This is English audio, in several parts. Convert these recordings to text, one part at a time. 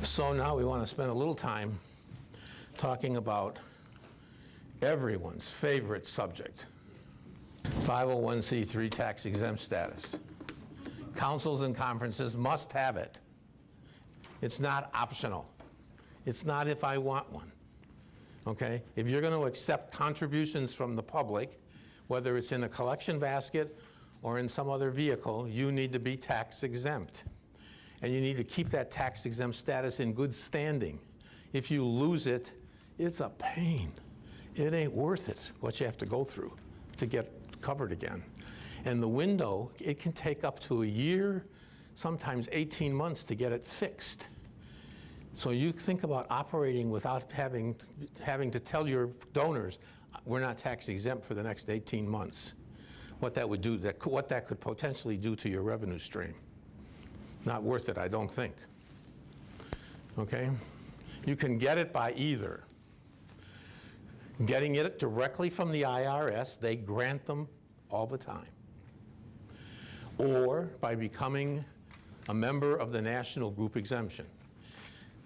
So now we want to spend a little time talking about everyone's favorite subject, 501c3 tax exempt status. Councils and conferences must have it. It's not optional. It's not if I want one. Okay? If you're going to accept contributions from the public, whether it's in a collection basket or in some other vehicle, you need to be tax exempt. And you need to keep that tax exempt status in good standing. If you lose it, it's a pain. It ain't worth it, what you have to go through to get covered again. And the window, it can take up to a year, sometimes 18 months to get it fixed. So you think about operating without having to tell your donors, we're not tax exempt for the next 18 months. What that would do, what that could potentially do to your revenue stream. Not worth it, I don't think. Okay? You can get it by either getting it directly from the IRS, they grant them all the time, or by becoming a member of the national group exemption.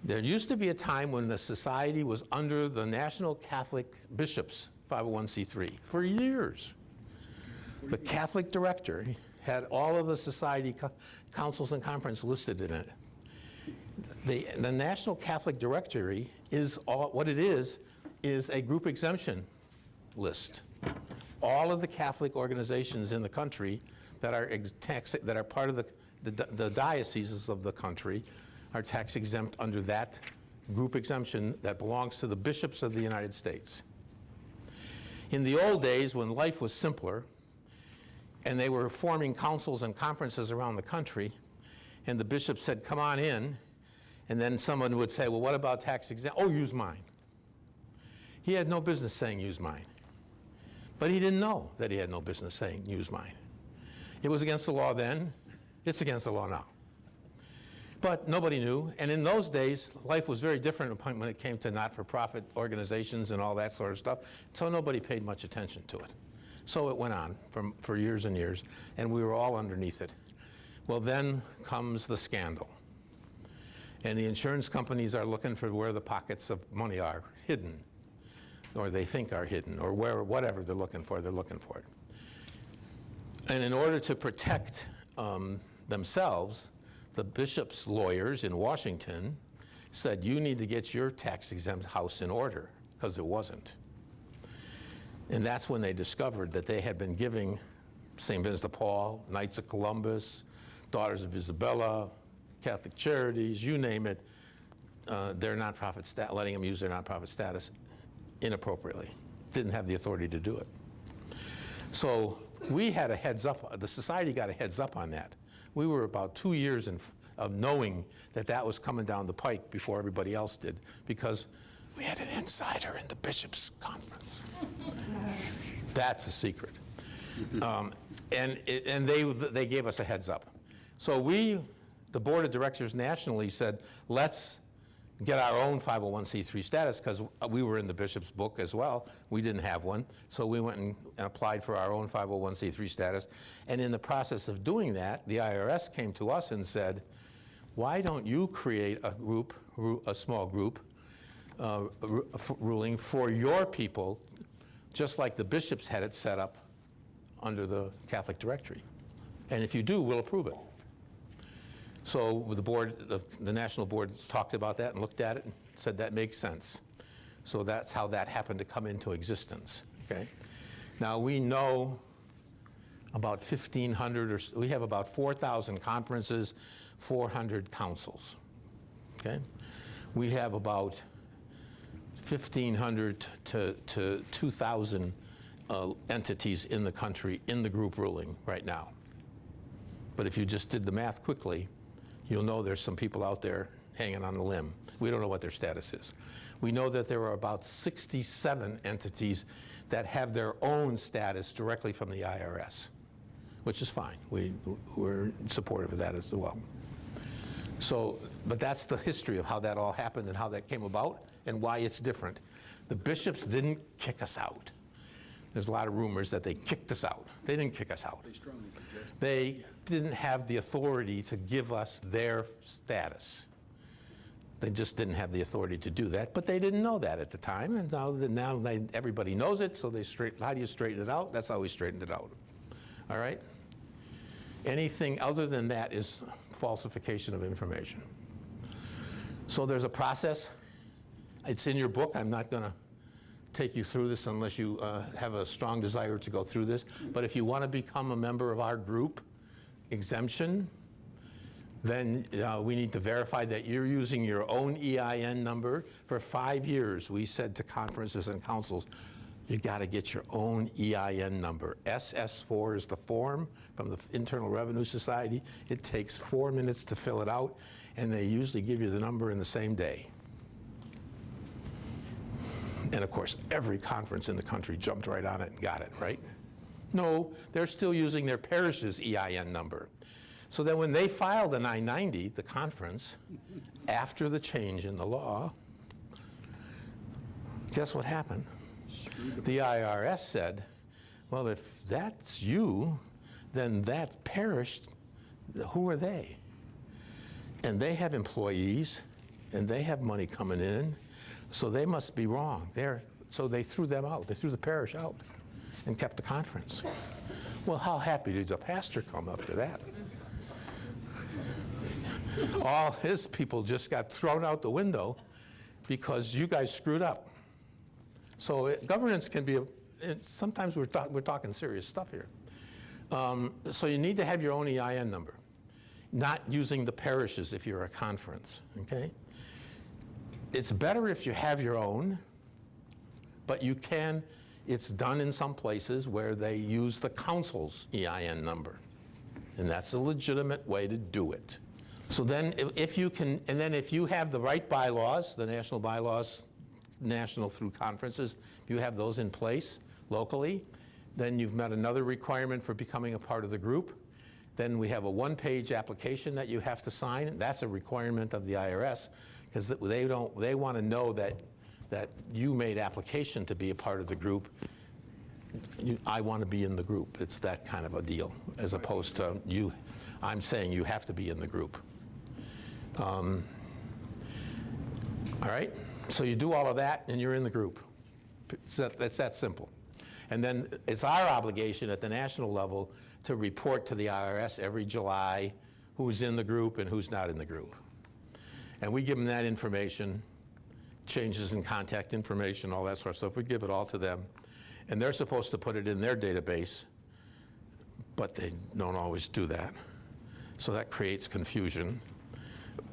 There used to be a time when the society was under the National Catholic Bishops 501c3 for years. The Catholic directory had all of the society councils and conferences listed in it. The National Catholic Directory is what it is a group exemption list. All of the Catholic organizations in the country that are part of the dioceses of the country are tax exempt under that group exemption that belongs to the bishops of the United States. In the old days, when life was simpler, and they were forming councils and conferences around the country, and the bishop said, come on in, and then someone would say, well, what about tax exempt? Oh, use mine. He had no business saying use mine. But he didn't know that he had no business saying use mine. It was against the law then, it's against the law now. But nobody knew, and in those days, life was very different when it came to not-for-profit organizations and all that sort of stuff, so nobody paid much attention to it. So it went on for years and years, and we were all underneath it. Well, then comes the scandal. And the insurance companies are looking for where the pockets of money are hidden, or they think are hidden, or whatever they're looking for it. And in order to protect themselves, the bishop's lawyers in Washington said, you need to get your tax-exempt house in order, because it wasn't. And that's when they discovered that they had been giving St. Vincent de Paul, Knights of Columbus, Daughters of Isabella, Catholic Charities, you name it, their nonprofit letting them use their nonprofit status inappropriately. Didn't have the authority to do it. So we had a heads up, the society got a heads up on that. We were about 2 years of knowing that that was coming down the pike before everybody else did, because we had an insider in the bishops' conference. That's a secret. And they gave us a heads up. So the board of directors nationally said, let's get our own 501c3 status, because we were in the bishop's book as well. We didn't have one. So we went and applied for our own 501c3 status. And in the process of doing that, the IRS came to us and said, why don't you create a small group ruling for your people, just like the bishops had it set up under the Catholic directory. And if you do, we'll approve it. So the board, the national board talked about that and looked at it and said that makes sense. So that's how that happened to come into existence, okay? Now we know about 1,500 or we have about 4,000 conferences, 400 councils, okay? We have about 1,500 to 2,000 entities in the country in the group ruling right now. But if you just did the math quickly, you'll know there's some people out there hanging on the limb. We don't know what their status is. We know that there are about 67 entities that have their own status directly from the IRS, which is fine. We're supportive of that as well. So, but that's the history of how that all happened and how that came about and why it's different. The bishops didn't kick us out. There's a lot of rumors that they kicked us out. They didn't kick us out. They strongly suggest. They didn't have the authority to give us their status. They just didn't have the authority to do that, but they didn't know that at the time, and now everybody knows it, so how do you straighten it out? That's how we straightened it out. All right? Anything other than that is falsification of information. So there's a process. It's in your book. I'm not going to take you through this unless you have a strong desire to go through this. But if you want to become a member of our group exemption, then we need to verify that you're using your own EIN number. For 5 years, we said to conferences and councils, you got to get your own EIN number. SS4 is the form from the Internal Revenue Society. It takes 4 minutes to fill it out, and they usually give you the number in the same day. And of course, every conference in the country jumped right on it and got it, right? No, they're still using their parish's EIN number. So then when they filed the 990, the conference, after the change in the law, guess what happened? The IRS said, well, if that's you, then that parish, who are they? And they have employees, and they have money coming in, so they must be wrong. So they threw them out. They threw the parish out and kept the conference. Well, how happy did the pastor come after that? All his people just got thrown out the window because you guys screwed up. So governance can be, sometimes we're talking serious stuff here. So you need to have your own EIN number, not using the parishes if you're a conference, okay? It's better if you have your own, but you can, it's done in some places where they use the council's EIN number, and that's a legitimate way to do it. So then if you can, and then if you have the right bylaws, the national bylaws, national through conferences, if you have those in place locally, then you've met another requirement for becoming a part of the group. Then we have a one-page application that you have to sign. That's a requirement of the IRS because they want to know that you made application to be a part of the group. I want to be in the group. It's that kind of a deal, as opposed to I'm saying you have to be in the group. All right? So you do all of that, and you're in the group. It's that simple. And then it's our obligation at the national level to report to the IRS every July who's in the group and who's not in the group. And we give them that information, changes in contact information, all that sort of stuff. We give it all to them. And they're supposed to put it in their database, but they don't always do that. So that creates confusion.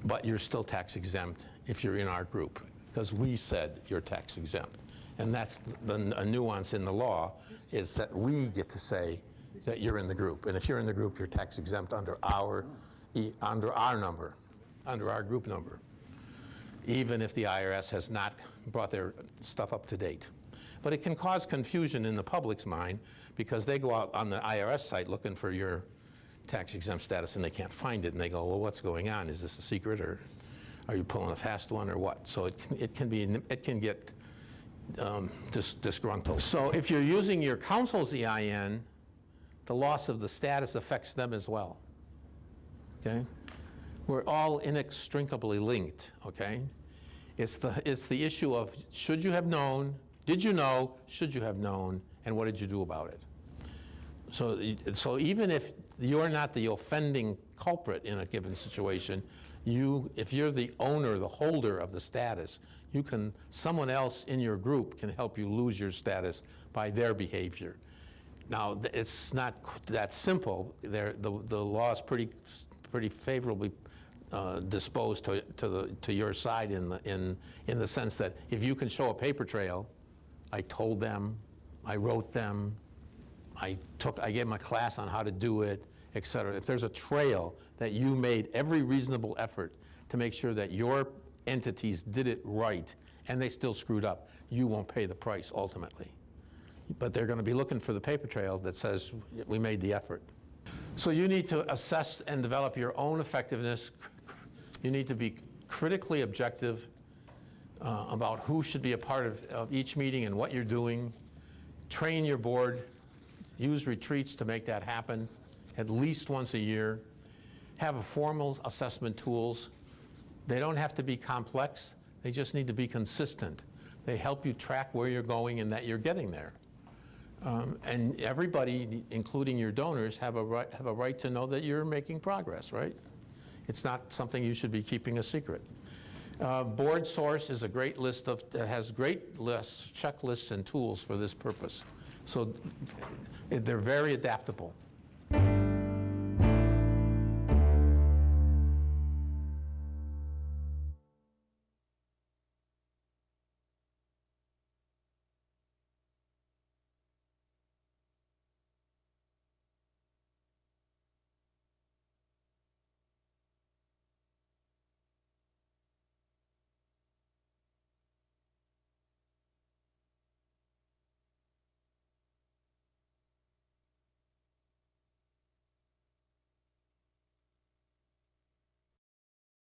But you're still tax exempt if you're in our group, because we said you're tax exempt. And that's a nuance in the law, is that we get to say that you're in the group. And if you're in the group, you're tax exempt under our number, under our group number, even if the IRS has not brought their stuff up to date. But it can cause confusion in the public's mind because they go out on the IRS site looking for your tax exempt status and they can't find it, and they go, well, what's going on? Is this a secret, or are you pulling a fast one, or what? So it can get disgruntled. So if you're using your council's EIN, the loss of the status affects them as well. Okay? We're all inextricably linked. Okay? It's the issue of should you have known, did you know, should you have known, and what did you do about it? So even if you're not the offending culprit in a given situation, if you're the owner, the holder of the status, someone else in your group can help you lose your status by their behavior. Now, it's not that simple. The law is pretty favorably disposed to your side in the sense that if you can show a paper trail, I told them, I wrote them, I gave them a class on how to do it, et cetera. If there's a trail that you made every reasonable effort to make sure that your entities did it right and they still screwed up, you won't pay the price ultimately. But they're going to be looking for the paper trail that says we made the effort. So you need to assess and develop your own effectiveness. You need to be critically objective about who should be a part of each meeting and what you're doing. Train your board. Use retreats to make that happen at least once a year. Have formal assessment tools. They don't have to be complex. They just need to be consistent. They help you track where you're going and that you're getting there. And everybody, including your donors, have a right to know that you're making progress, right? It's not something you should be keeping a secret. Board Source is a great list that has great lists, checklists, and tools for this purpose. So they're very adaptable.